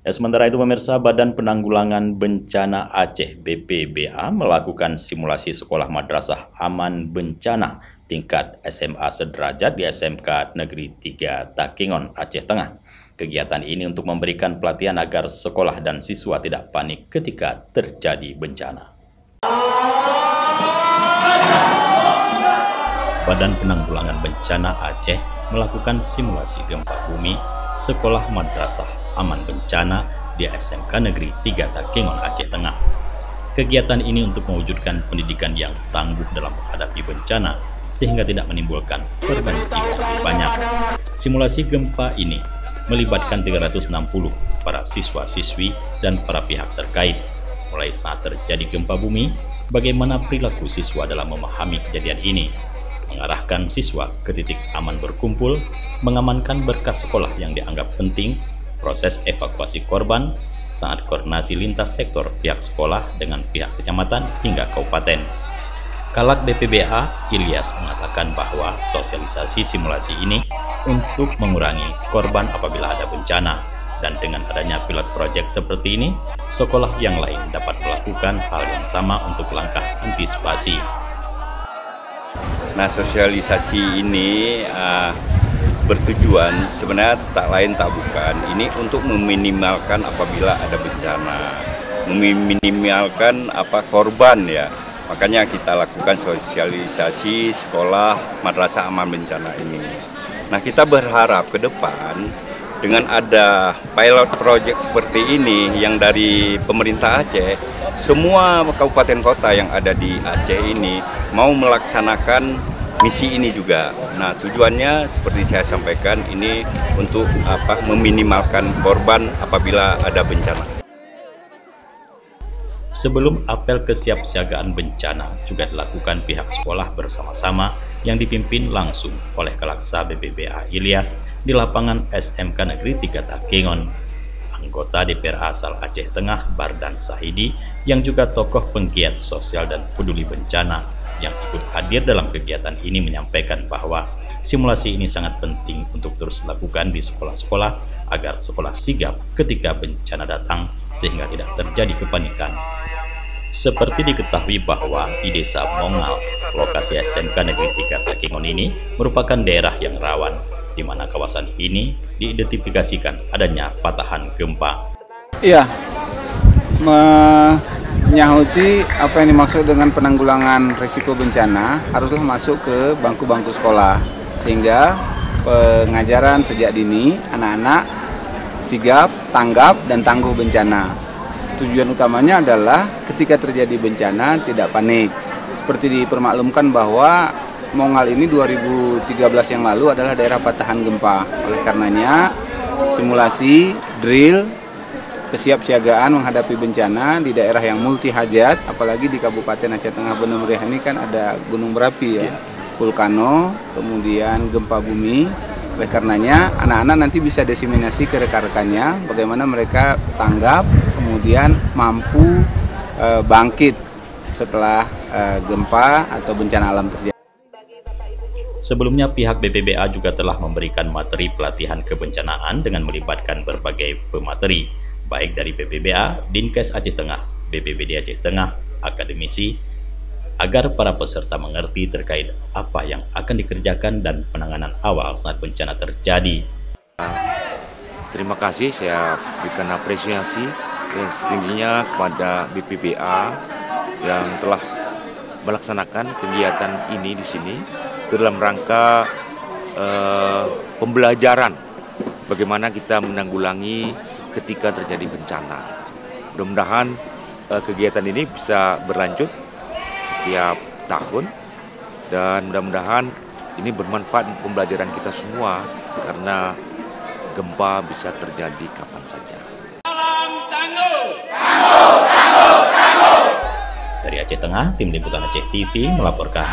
Sementara itu pemirsa, Badan Penanggulangan Bencana Aceh (BPBA) melakukan simulasi sekolah madrasah aman bencana tingkat SMA sederajat di SMK Negeri 3 Takengon, Aceh Tengah. Kegiatan ini untuk memberikan pelatihan agar sekolah dan siswa tidak panik ketika terjadi bencana. Badan Penanggulangan Bencana Aceh melakukan simulasi gempa bumi sekolah madrasah aman bencana di SMK Negeri 3 Takengon, Aceh Tengah. Kegiatan ini untuk mewujudkan pendidikan yang tangguh dalam menghadapi bencana sehingga tidak menimbulkan korban jiwa lebih banyak. Simulasi gempa ini melibatkan 360 para siswa-siswi dan para pihak terkait. Mulai saat terjadi gempa bumi, bagaimana perilaku siswa dalam memahami kejadian ini, mengarahkan siswa ke titik aman berkumpul, mengamankan berkas sekolah yang dianggap penting, proses evakuasi korban, saat koordinasi lintas sektor pihak sekolah dengan pihak kecamatan hingga kabupaten. Kalak BPBA, Ilyas, mengatakan bahwa sosialisasi simulasi ini untuk mengurangi korban apabila ada bencana, dan dengan adanya pilot project seperti ini, sekolah yang lain dapat melakukan hal yang sama untuk langkah antisipasi. Nah, sosialisasi ini bertujuan sebenarnya tak lain tak bukan ini untuk meminimalkan apabila ada bencana, meminimalkan korban ya. Makanya kita lakukan sosialisasi sekolah madrasah aman bencana ini. Nah, kita berharap ke depan dengan ada pilot project seperti ini yang dari pemerintah Aceh, semua kabupaten kota yang ada di Aceh ini mau melaksanakan misi ini juga. Nah, tujuannya seperti saya sampaikan ini untuk meminimalkan korban apabila ada bencana. Sebelum apel kesiapsiagaan bencana juga dilakukan pihak sekolah bersama-sama yang dipimpin langsung oleh Kalaksa BPBA Ilyas di lapangan SMK Negeri 3 Takengon. Anggota DPR asal Aceh Tengah Bardan Sahidi yang juga tokoh penggiat sosial dan peduli bencana yang ikut hadir dalam kegiatan ini menyampaikan bahwa simulasi ini sangat penting untuk terus dilakukan di sekolah-sekolah agar sekolah sigap ketika bencana datang sehingga tidak terjadi kepanikan. Seperti diketahui bahwa di Desa Mongal, lokasi SMK Negeri 3 Takengon ini merupakan daerah yang rawan, di mana kawasan ini diidentifikasikan adanya patahan gempa. Iya, menyahuti apa yang dimaksud dengan penanggulangan risiko bencana haruslah masuk ke bangku-bangku sekolah, sehingga pengajaran sejak dini anak-anak sigap, tanggap, dan tangguh bencana. Tujuan utamanya adalah ketika terjadi bencana tidak panik. Seperti dipermaklumkan bahwa Mongal ini 2013 yang lalu adalah daerah patahan gempa. Oleh karenanya simulasi, drill, kesiapsiagaan menghadapi bencana di daerah yang multi hajat, apalagi di Kabupaten Aceh Tengah Banda Meriah ini kan ada gunung berapi ya, vulkano, kemudian gempa bumi. Oleh karenanya anak-anak nanti bisa diseminasi ke rekan-rekannya bagaimana mereka tanggap, kemudian mampu bangkit setelah gempa atau bencana alam terjadi. Sebelumnya pihak BPBA juga telah memberikan materi pelatihan kebencanaan dengan melibatkan berbagai pemateri, baik dari BPBA, Dinkes Aceh Tengah, BPBD Aceh Tengah, akademisi, agar para peserta mengerti terkait apa yang akan dikerjakan dan penanganan awal saat bencana terjadi. Terima kasih, saya berikan apresiasi yang setingginya kepada BPBA yang telah melaksanakan kegiatan ini di sini dalam rangka pembelajaran bagaimana kita menanggulangi ketika terjadi bencana. Mudah-mudahan kegiatan ini bisa berlanjut setiap tahun dan mudah-mudahan ini bermanfaat pembelajaran kita semua karena gempa bisa terjadi kapan saja. Dari Aceh Tengah, Tim Liputan Aceh TV melaporkan.